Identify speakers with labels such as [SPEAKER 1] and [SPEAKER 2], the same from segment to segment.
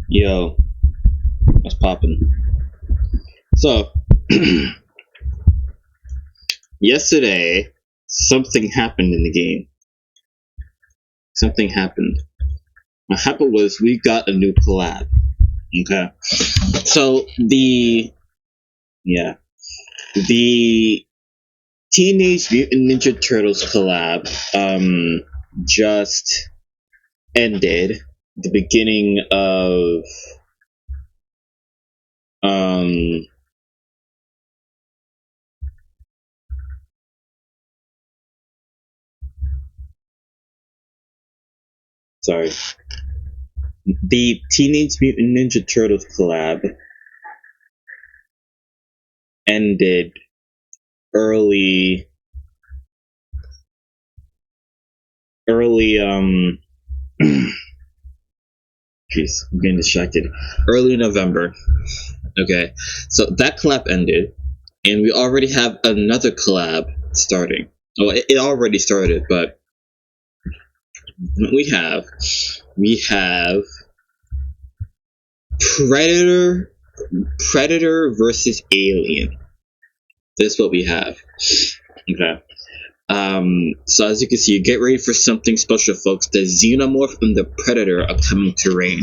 [SPEAKER 1] Yo, what's poppin'? So, yesterday, something happened in the game. Something happened. What happened was we got a new collab. Okay. So, the Teenage Mutant Ninja Turtles collab, just ended. The beginning of, um, sorry. The Teenage Mutant Ninja Turtles collab ended early early jeez, I'm getting distracted. Early November. Okay. So that collab ended and we already have another collab starting. Oh, it already started, but what we have Predator Predator versus Alien. That's what we have. Okay. So as you can see, get ready for something special, folks. The Xenomorph and the Predator are coming to reign.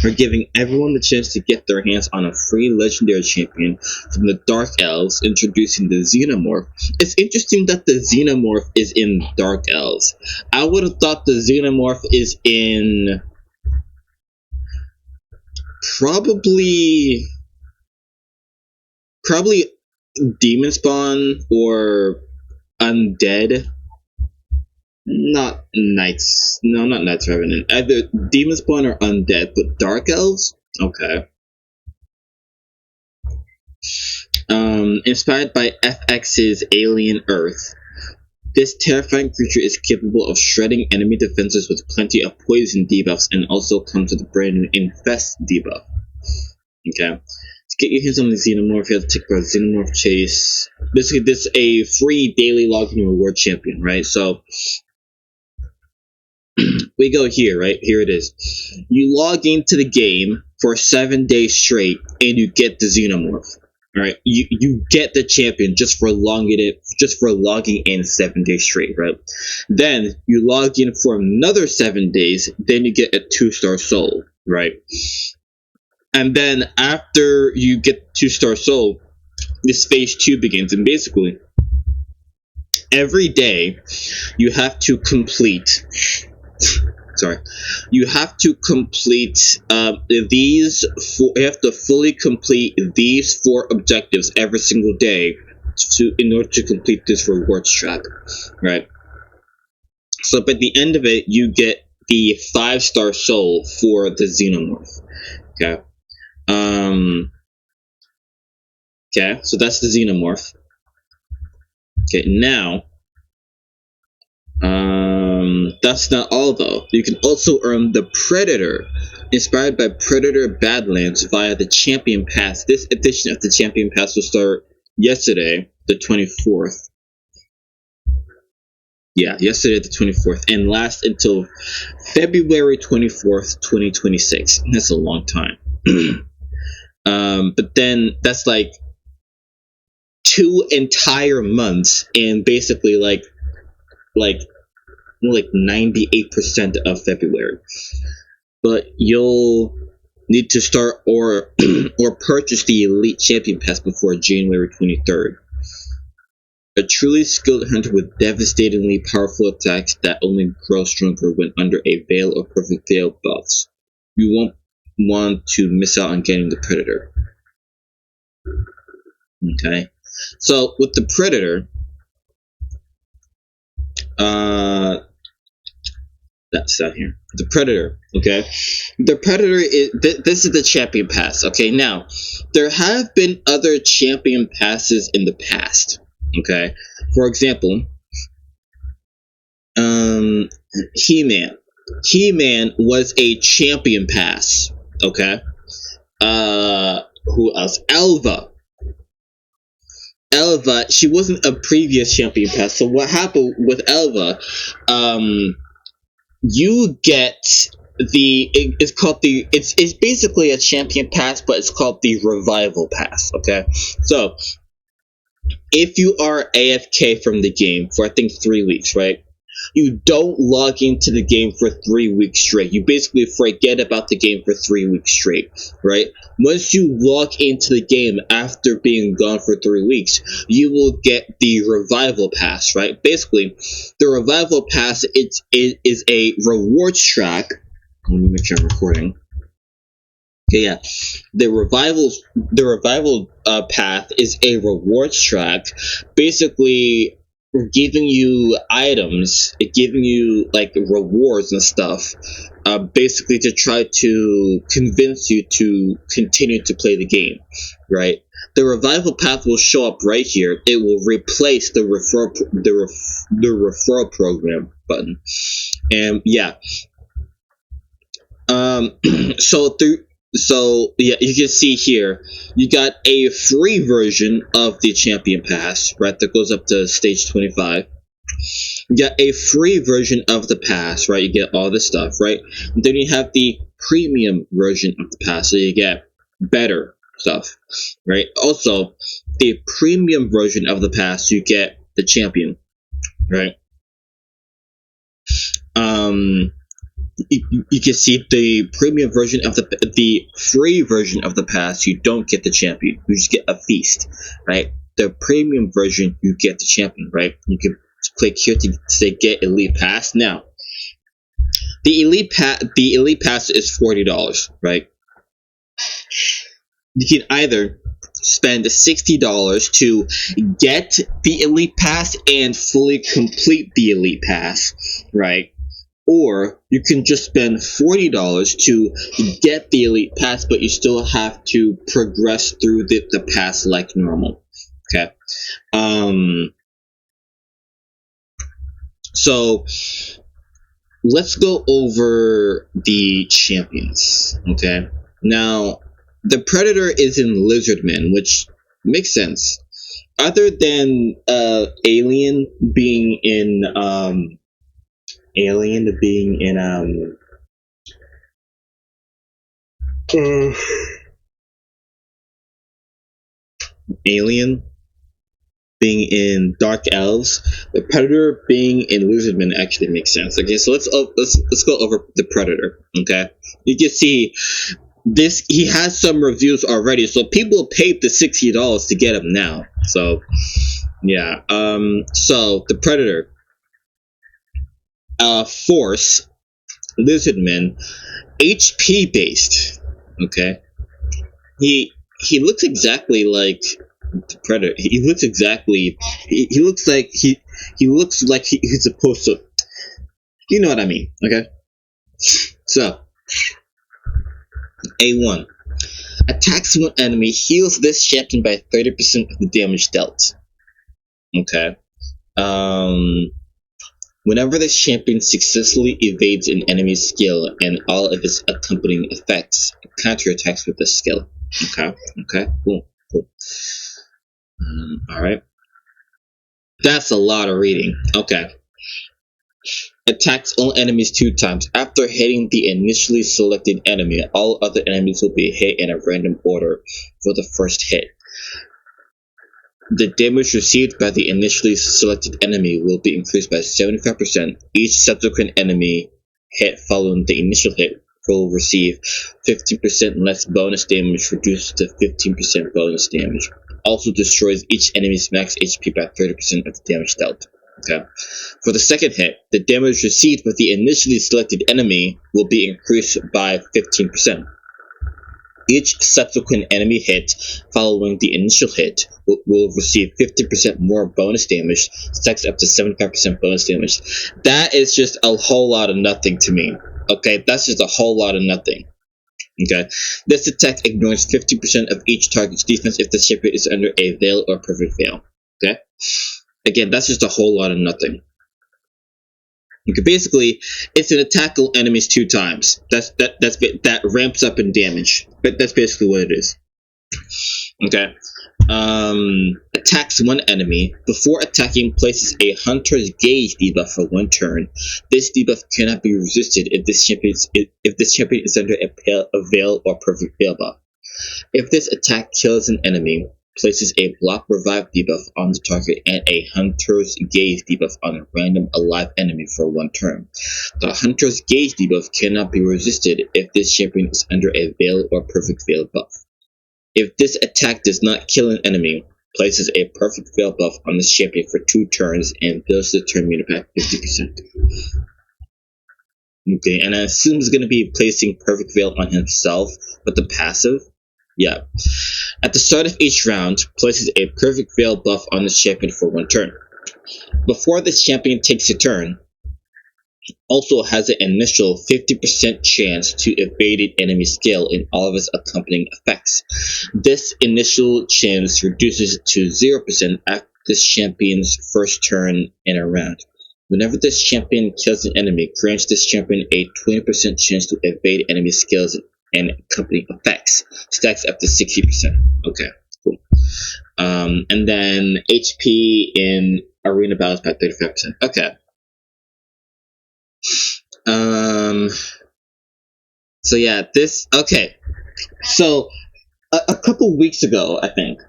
[SPEAKER 1] We're giving everyone the chance to get their hands on a free legendary champion from the Dark Elves, introducing the Xenomorph. It's interesting that the Xenomorph is in Dark Elves. I would have thought the Xenomorph is in probably Demon Spawn or Undead. Not Knights. No, not Knights Revenant. Either Demon Spawn or Undead, but Dark Elves? Okay. Inspired by FX's Alien Earth, this terrifying creature is capable of shredding enemy defenses with plenty of poison debuffs and also comes with a brand new Infest debuff. Okay. To get your hands on the Xenomorph, you have to take a Xenomorph Chase. Basically, this is a free daily login reward champion, right? So, we go here, right? Here it is. You log into the game for 7 days straight and you get the Xenomorph. Right, you get the champion just for logging in 7 days straight, right? Then you log in for another 7 days, then you get a 2-star soul, right? And then after you get 2-star soul, this phase 2 begins, and basically every day you have to complete. You have to complete you have to fully complete these 4 objectives every single day in order to complete this rewards track, right? So by the end of it, you get the 5-star soul for the Xenomorph. Okay. Okay, so that's the Xenomorph. Okay, now that's not all though. You can also earn the Predator, inspired by Predator Badlands via the Champion Pass. This edition of the Champion Pass will start yesterday, the 24th. Yeah, yesterday the 24th, and last until February 24th, 2026. That's a long time. But then that's like 2 entire months, and basically like 98% of February. But you'll need to start or purchase the Elite Champion Pass before January 23rd. A truly skilled hunter with devastatingly powerful attacks that only grow stronger when under a veil of perfect veil buffs. You won't want to miss out on getting the Predator. Okay, so with the Predator, that's out here. The Predator, okay? The Predator is this is the Champion Pass, okay? Now, there have been other Champion Passes in the past, okay? For example, He-Man. He-Man was a Champion Pass, okay? Who else? Elva, she wasn't a previous Champion Pass. So what happened with Elva? You get it's called it's basically a champion pass, but it's called the revival pass. Okay, so if you are AFK from the game for I think 3 weeks, right? You don't log into the game for 3 weeks straight. You basically forget about the game for 3 weeks straight, right? Once you log into the game after being gone for 3 weeks, you will get the revival pass, right? Basically, the revival pass it is a rewards track. Let me make sure I'm recording. Okay, yeah, the revival path is a rewards track, basically giving you items, giving you like rewards and stuff, basically to try to convince you to continue to play the game, right? The revival path will show up right here. It will replace the referral program button, and yeah, um, so through so yeah, you can see here you got a free version of the champion pass, right? That goes up to stage 25. You got a free version of the pass, right? You get all this stuff, right? And then you have the premium version of the pass, so you get better stuff, right? Also, the premium version of the pass, you get the champion, right? You can see the premium version of the free version of the pass. You don't get the champion. You just get a feast, right? The premium version, you get the champion, right? You can click here to say get elite pass. Now, the elite pass is $40, right? You can either spend $60 to get the elite pass and fully complete the elite pass, right? Or you can just spend $40 to get the elite pass, but you still have to progress through the pass like normal. Okay. So let's go over the champions. Okay. Now, the Predator is in Lizardman, which makes sense. Other than Alien being in Alien being in Alien being in Dark Elves, the Predator being in Lizardman actually makes sense. Okay, so let's go over the Predator. Okay, you can see this. He has some reviews already, so people paid the $60 to get him now. So yeah, so the Predator, Force, Lizardman, HP based. Okay, he looks exactly like the Predator. He looks exactly. He looks like he's supposed to. You know what I mean? Okay. So A1 attacks one enemy, heals this champion by 30% of the damage dealt. Okay. Whenever this champion successfully evades an enemy's skill and all of its accompanying effects, it counterattacks with this skill. Okay. Cool. Alright. That's a lot of reading. Okay. Attacks all enemies 2 times. After hitting the initially selected enemy, all other enemies will be hit in a random order for the first hit. The damage received by the initially selected enemy will be increased by 75%. Each subsequent enemy hit following the initial hit will receive 15% less bonus damage, reduced to 15% bonus damage. Also destroys each enemy's max HP by 30% of the damage dealt. Okay. For the second hit, the damage received by the initially selected enemy will be increased by 15%. Each subsequent enemy hit following the initial hit will receive 50% more bonus damage, stacks up to 75% bonus damage. That is just a whole lot of nothing to me. Okay, that's just a whole lot of nothing. Okay, this attack ignores 50% of each target's defense if the champion is under a veil or perfect veil. Okay, again, that's just a whole lot of nothing. Okay, basically, it's an attack all enemies 2 times. That ramps up in damage. But that's basically what it is. Okay. attacks one enemy. Before attacking, places a Hunter's Gauge debuff for one turn. This debuff cannot be resisted if this champion is under a Veil or Perfect Veil buff. If this attack kills an enemy, places a Block Revive debuff on the target and a Hunter's Gaze debuff on a random alive enemy for one turn. The Hunter's Gaze debuff cannot be resisted if this champion is under a Veil or Perfect Veil buff. If this attack does not kill an enemy, places a Perfect Veil buff on this champion for 2 turns and builds the turn meter back 50%. Okay, and I assume he's going to be placing Perfect Veil on himself, but the passive, yeah. At the start of each round, places a Perfect Veil buff on this champion for 1 turn. Before this champion takes a turn, also has an initial 50% chance to evade an enemy skill in all of its accompanying effects. This initial chance reduces to 0% after this champion's first turn in a round. Whenever this champion kills an enemy, grants this champion a 20% chance to evade enemy skills and accompanying effects. Stacks up to 60%. Okay, cool. And then HP in arena battles by 35%. Okay. So yeah, this, okay. So, a couple weeks ago, I think,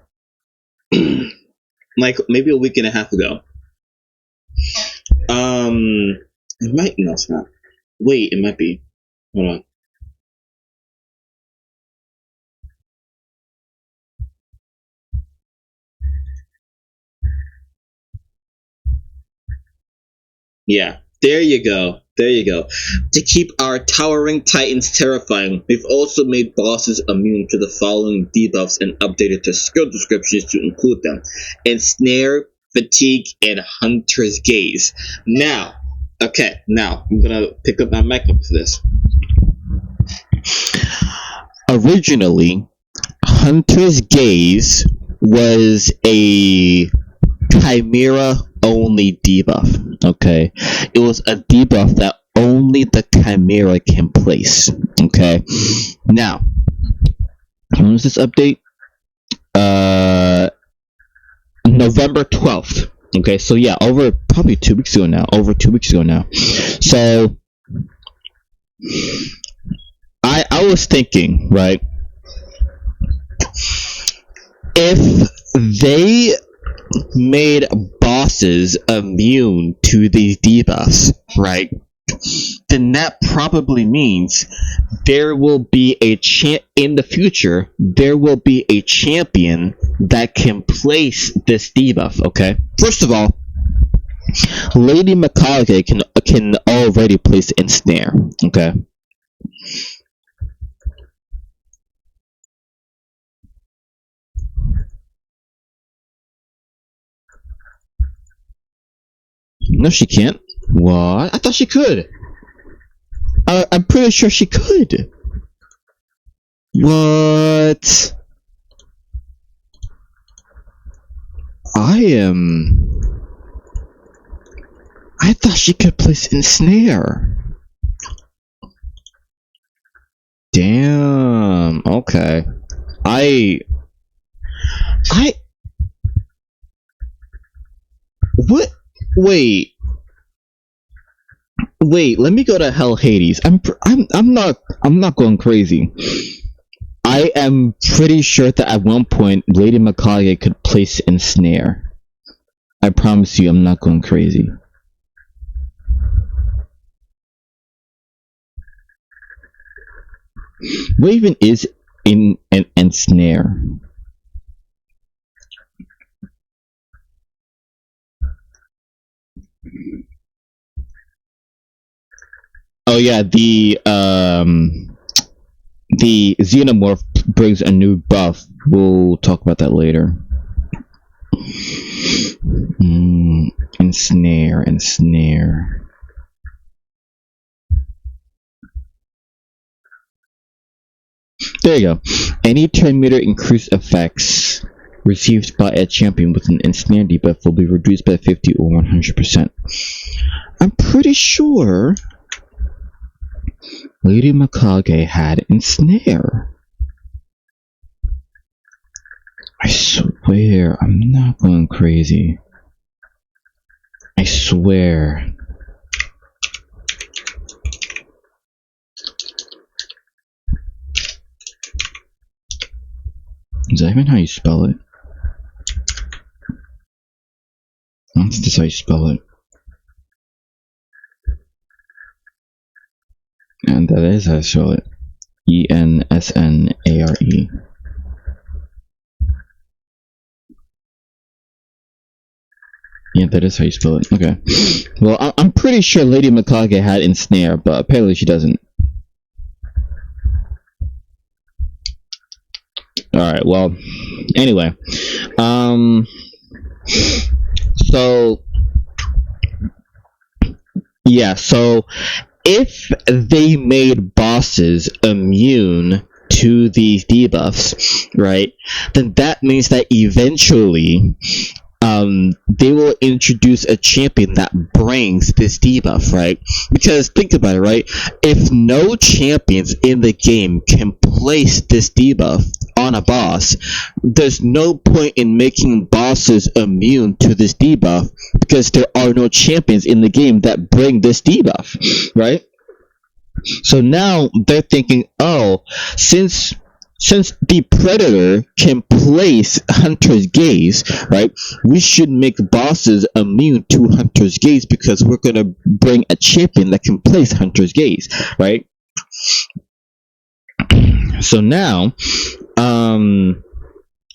[SPEAKER 1] like maybe a week and a half ago, it might, no, it's not. Wait, it might be. Hold on. Yeah, there you go. There you go. To keep our towering titans terrifying, we've also made bosses immune to the following debuffs and updated their skill descriptions to include them: Ensnare, Fatigue, and Hunter's Gaze. Now, I'm gonna pick up my mic up for this. Originally, Hunter's Gaze was a Chimera only debuff. Okay, it was a debuff that only the Chimera can place. Okay, now when was this update? November 12th. Okay, so yeah, over probably 2 weeks ago now. So I was thinking, right, if they made bosses immune to these debuffs, right, then that probably means there will be in the future, there will be a champion that can place this debuff. Okay, first of all, Lady Mikage can already place Ensnare. Okay, no, she can't. What? I thought she could. I'm pretty sure she could. What? I thought she could place Ensnare. Damn. Okay. What? Wait, let me go to Hell Hades. I'm not going crazy. I am pretty sure that at one point Lady Mikage could place Ensnare. I promise you, I'm not going crazy. What even is in an Ensnare? Oh yeah, the Xenomorph brings a new buff. We'll talk about that later. Ensnare. There you go. Any turn meter increase effects received by a champion with an Ensnare debuff will be reduced by 50 or 100%. I'm pretty sure Lady Mikage had Ensnare. I swear, I'm not going crazy. I swear. Is that even how you spell it? I don't think that's how you spell it. And that is how I spell it. Ensnare. Yeah, that is how you spell it. Okay. Well, I'm pretty sure Lady Mikage had ensnare, but apparently she doesn't. Alright, well, anyway. So, yeah, so if they made bosses immune to these debuffs, right, then that means that eventually they will introduce a champion that brings this debuff, right? Because think about it, right? If no champions in the game can place this debuff on a boss, there's no point in making bosses immune to this debuff because there are no champions in the game that bring this debuff, right? So now they're thinking, oh, since the Predator can place Hunter's Gaze, right, we should make bosses immune to Hunter's Gaze because we're going to bring a champion that can place Hunter's Gaze, right? So now,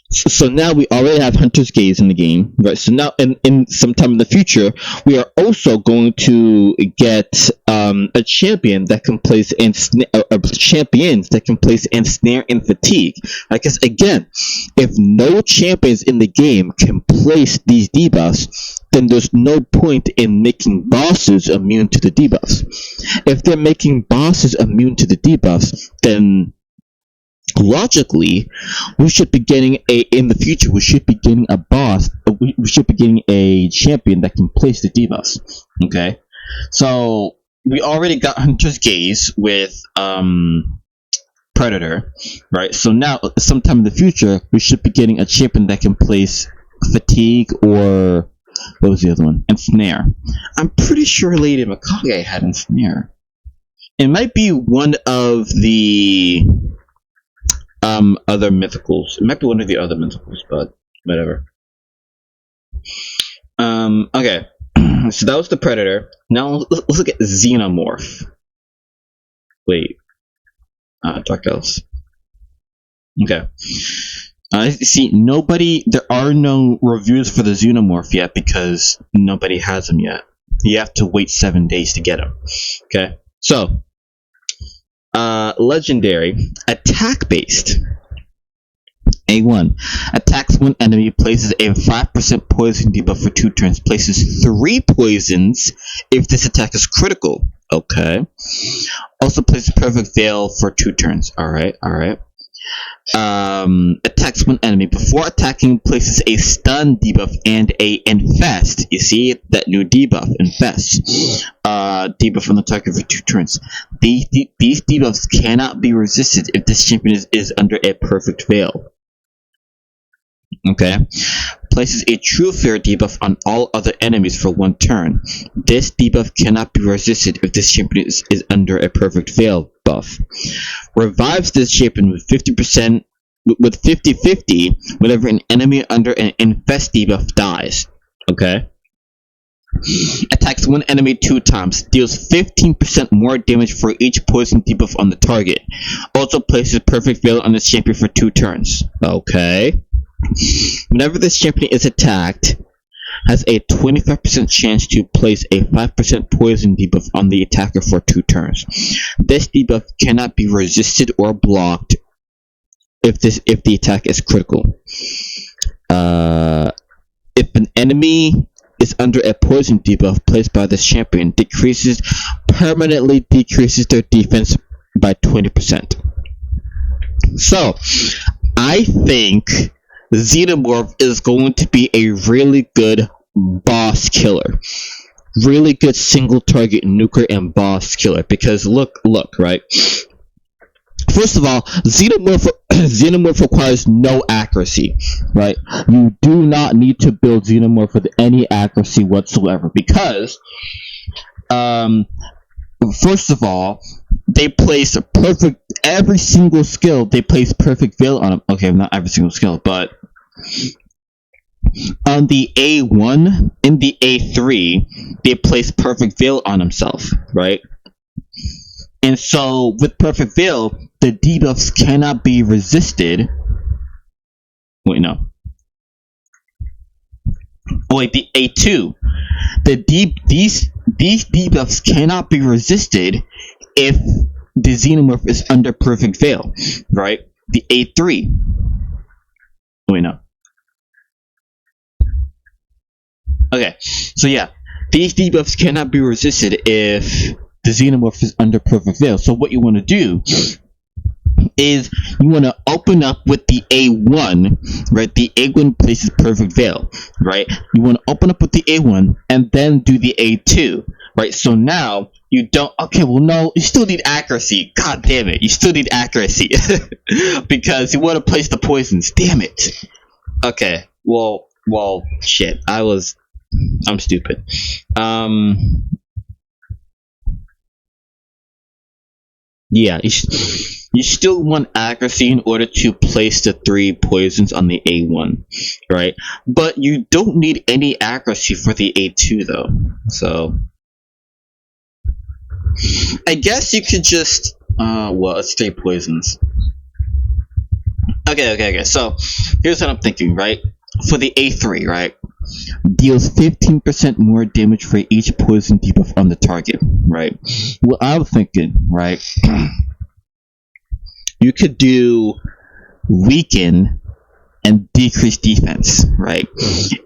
[SPEAKER 1] so now we already have Hunter's Gaze in the game, right? So now, in sometime in the future, we are also going to get a champion that can place champions that can place ensnare and fatigue. I guess again, if no champions in the game can place these debuffs, then there's no point in making bosses immune to the debuffs. If they're making bosses immune to the debuffs, then logically, we should be getting in the future. We should be getting a boss. We should be getting a champion that can place the debuffs. Okay, so we already got Hunter's Gaze with Predator, right? So now, sometime in the future, we should be getting a champion that can place Fatigue or what was the other one? Ensnare. I'm pretty sure Lady Mikage had Ensnare. It might be one of the other mythicals. It might be one of the other mythicals, but whatever. Okay. So that was the Predator. Now let's look at Xenomorph. Wait. Dark Elves. Okay. See, there are no reviews for the Xenomorph yet because nobody has them yet. You have to wait 7 days to get them. Okay. So, legendary, attack based. A1. Attacks one enemy, places a 5% poison debuff for 2 turns, places 3 poisons if this attack is critical. Okay. Also places Perfect Veil for 2 turns. Alright. Attacks one enemy. Before attacking, places a stun debuff and a infest. You see that new debuff, infest. Debuff on the target for 2 turns. These debuffs cannot be resisted if this champion is under a Perfect Veil. Okay. Places a True Fear debuff on all other enemies for 1 turn. This debuff cannot be resisted if this champion is under a Perfect Veil buff. Revives this champion with 50% with 50-50 whenever an enemy under an infest debuff dies. Okay. Attacks one enemy 2 times. Deals 15% more damage for each poison debuff on the target. Also places Perfect Veil on this champion for 2 turns. Okay. Whenever this champion is attacked, has a 25% chance to place a 5% poison debuff on the attacker for 2 turns. This debuff cannot be resisted or blocked if the attack is critical. If an enemy is under a poison debuff placed by this champion, permanently decreases their defense by 20%. So, I think Xenomorph is going to be a really good boss killer. Really good single target nuker and boss killer. Because look, right? First of all, Xenomorph Xenomorph requires no accuracy, right? You do not need to build Xenomorph with any accuracy whatsoever because, um, first of all, they place a perfect every single skill. They place perfect veil on them. Okay, not every single skill, but on the A1 and the A3, they place perfect veil on himself, right? And so with perfect veil, the debuffs cannot be resisted. Wait, no. Oh wait, the A2. These debuffs cannot be resisted if the Xenomorph is under perfect veil, right? The A3. Wait, no. Okay, so yeah, these debuffs cannot be resisted if the Xenomorph is under perfect veil. So what you want to do is you want to open up with the A1, right? The A1 places perfect veil, right? You want to open up with the A1 and then do the A2, right? So now you don't. Okay, well, no, you still need accuracy. God damn it, you still need accuracy because you want to place the poisons. Damn it. Okay, well, shit. I'm stupid. Yeah, you still want accuracy in order to place the 3 poisons on the A1, right? But you don't need any accuracy for the A2 though. So I guess you could just well, it's 3 poisons. Okay. So here's what I'm thinking, right? For the A3, right? Deals 15% more damage for each poison debuff on the target, right? What I'm thinking, right? You could do weaken and decrease defense, right?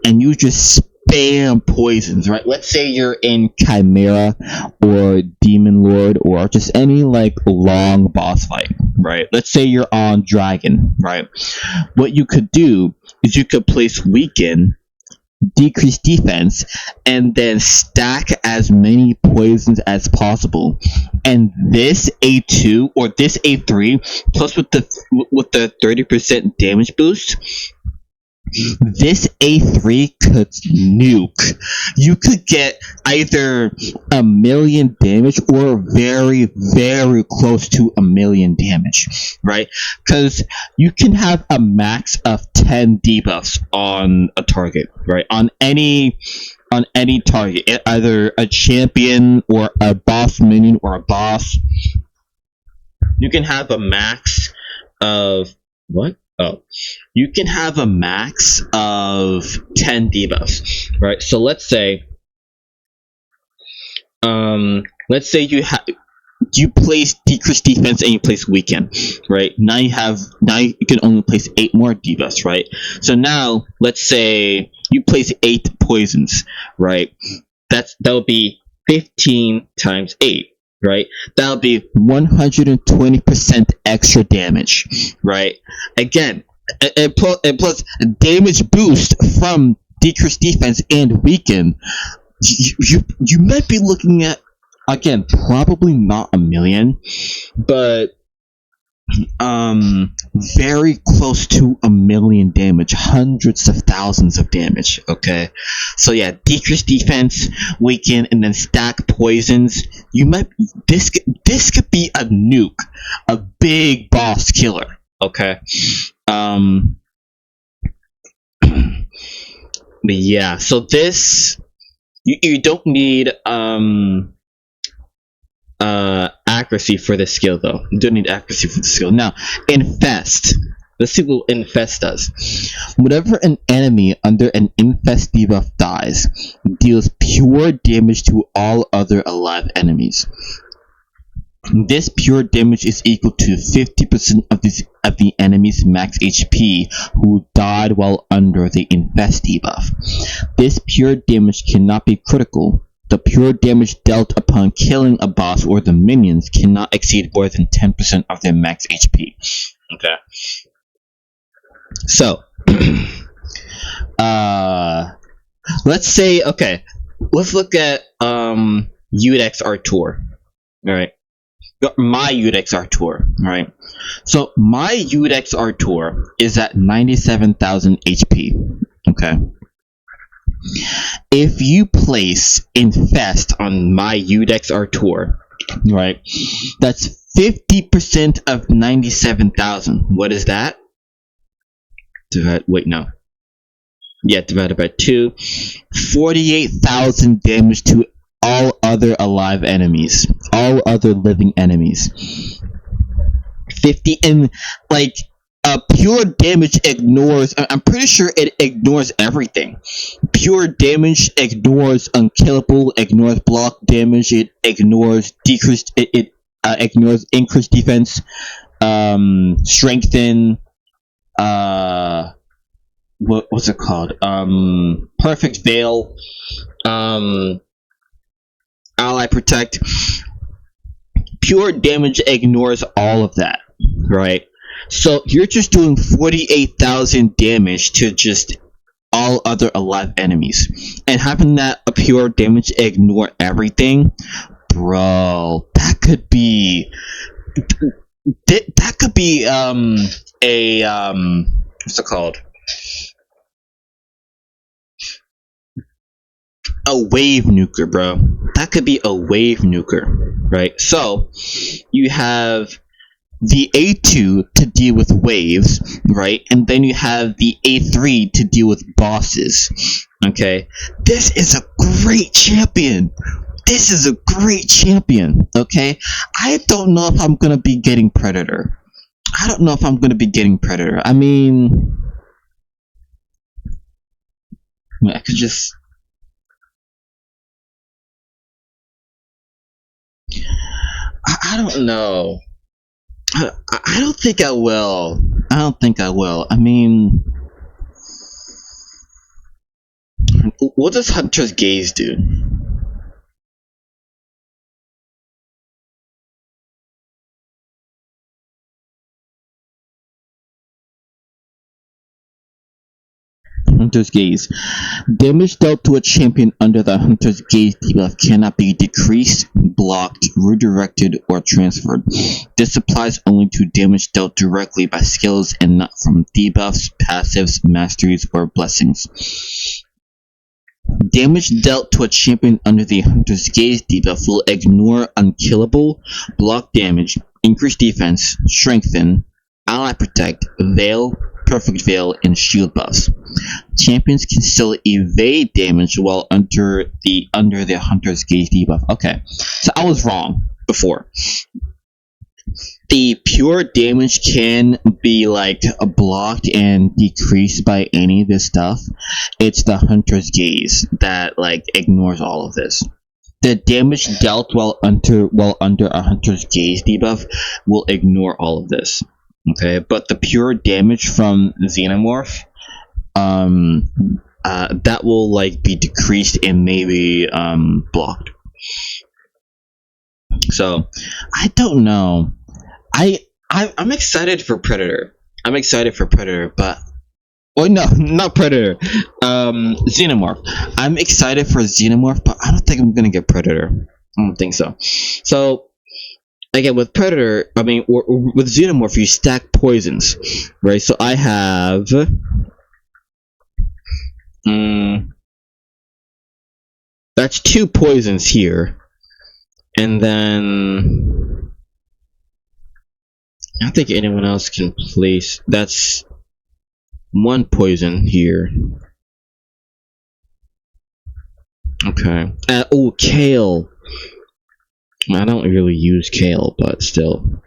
[SPEAKER 1] And you just spam poisons, right? Let's say you're in Chimera or Demon Lord or just any like long boss fight, right? Let's say you're on Dragon, right? What you could do is you could place weaken, decrease defense, and then stack as many poisons as possible. And this A2 or this A3 plus with the 30% damage boost, this A3 could nuke. You could get either a million damage or very, very close to a million damage, right? Because you can have a max of 10 debuffs on a target, right? On any target, either a champion or a boss minion or a boss. You can have a max of what? Oh, you can have a max of 10 debuffs, right? So let's say you place decreased defense and you place weaken, right? Now you can only place 8 more debuffs, right? So now let's say you place 8 poisons, right? That would be 15 times 8. Right, that'll be 120% extra damage. Right, again, and plus damage boost from decreased defense and weaken. You might be looking at, again, probably not a million, but very close to a million damage, hundreds of thousands of damage. Okay, so yeah, decrease defense, weaken, and then stack poisons. This could be a nuke, a big boss killer. Okay, but yeah, so this you don't need accuracy for this skill though. You don't need accuracy for the skill. Now, infest. Let's see what infest does. Whenever an enemy under an infest debuff dies, deals pure damage to all other alive enemies. This pure damage is equal to 50% of the enemy's max HP who died while under the infest debuff. This pure damage cannot be critical. The pure damage dealt upon killing a boss or the minions cannot exceed more than 10% of their max HP. Okay. So, let's say, okay, let's look at Udex Artur. Alright. My Udex Artur, right? So my Udex Artur is at 97,000 HP. Okay. If you place Infest on my Udex Artur, right, that's 50% of 97,000. What is that? Wait, no. Yeah, divided by 2. 48,000 damage to all other alive enemies. All other living enemies. 50 and like pure damage ignores, I'm pretty sure it ignores everything. Pure damage ignores unkillable, ignores block damage, it ignores decreased, it ignores increased defense, strengthen, what's it called? Perfect Veil, ally protect. Pure damage ignores all of that, right? So you're just doing 48,000 damage to just all other alive enemies, and having that a pure damage ignore everything, bro. That could be a what's it called? A wave nuker, bro. That could be a wave nuker, right? So you have the A2 to deal with waves, right? And then you have the A3 to deal with bosses. Okay? This is a great champion. This is a great champion, okay? I don't know if I'm gonna be getting Predator. I don't know if I'm gonna be getting Predator. I mean, I could just... I don't know. I don't think I will. I don't think I will. I mean, what does Hunter's Gaze do? Hunter's Gaze. Damage dealt to a champion under the Hunter's Gaze debuff cannot be decreased, blocked, redirected, or transferred. This applies only to damage dealt directly by skills and not from debuffs, passives, masteries, or blessings. Damage dealt to a champion under the Hunter's Gaze debuff will ignore unkillable, block damage, increase defense, strengthen, ally protect, veil, perfect veil, and shield buffs. Champions can still evade damage while under the Hunter's Gaze debuff. Okay, so I was wrong before. The pure damage can be like blocked and decreased by any of this stuff. It's the Hunter's Gaze that like ignores all of this. The damage dealt while under a Hunter's Gaze debuff will ignore all of this. Okay, but the pure damage from Xenomorph, that will like be decreased and maybe blocked. So I don't know. I'm excited for Predator. I'm excited for Predator, but no, not Predator. Xenomorph. I'm excited for Xenomorph, but I don't think I'm gonna get Predator. I don't think so. So again, with Predator, I mean, with Xenomorph, you stack poisons, right? So I have, that's 2 poisons here, and then I don't think anyone else can place. That's 1 poison here. Okay. Oh, Kale. I don't really use Kale, but still.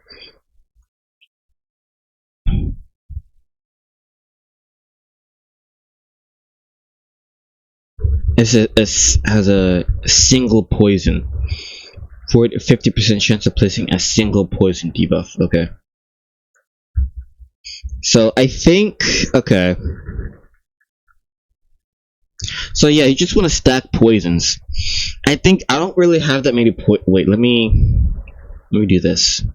[SPEAKER 1] It has a single poison. 50% chance of placing a single poison debuff. Okay. So I think, okay. So yeah, you just want to stack poisons. I think I don't really have that many wait, let me do this.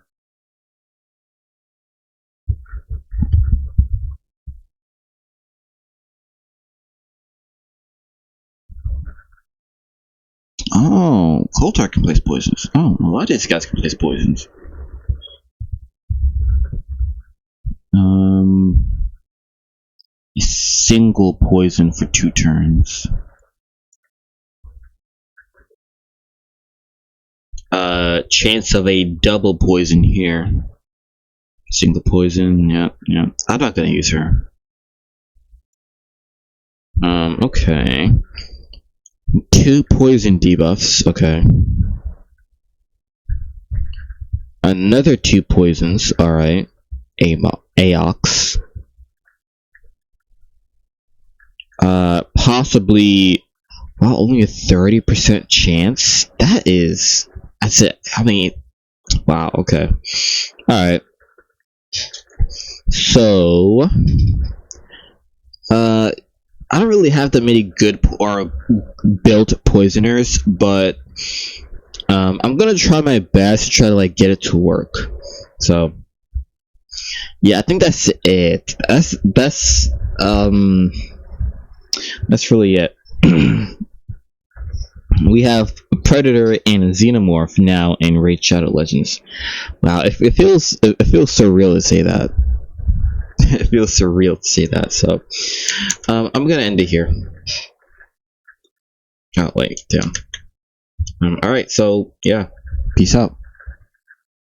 [SPEAKER 1] Oh, Coulter can place poisons. Oh, a lot of these guys can place poisons.
[SPEAKER 2] single poison for 2 turns. Chance of a double poison here. Single poison, yeah. I'm not gonna use her. Okay. 2 poison debuffs, okay. Another 2 poisons, alright. Aox. Possibly, well, only a 30% chance? That's it. I mean, wow, okay. Alright. So, I don't really have that many good or built poisoners, but I'm gonna try my best to try to like get it to work. So yeah, I think that's it. That's really it. We have a Predator and a Xenomorph now in Raid Shadow Legends. Wow, it feels surreal to say that. It feels surreal to say that. So I'm gonna end it here. Oh wait, damn. Alright, so yeah, peace out.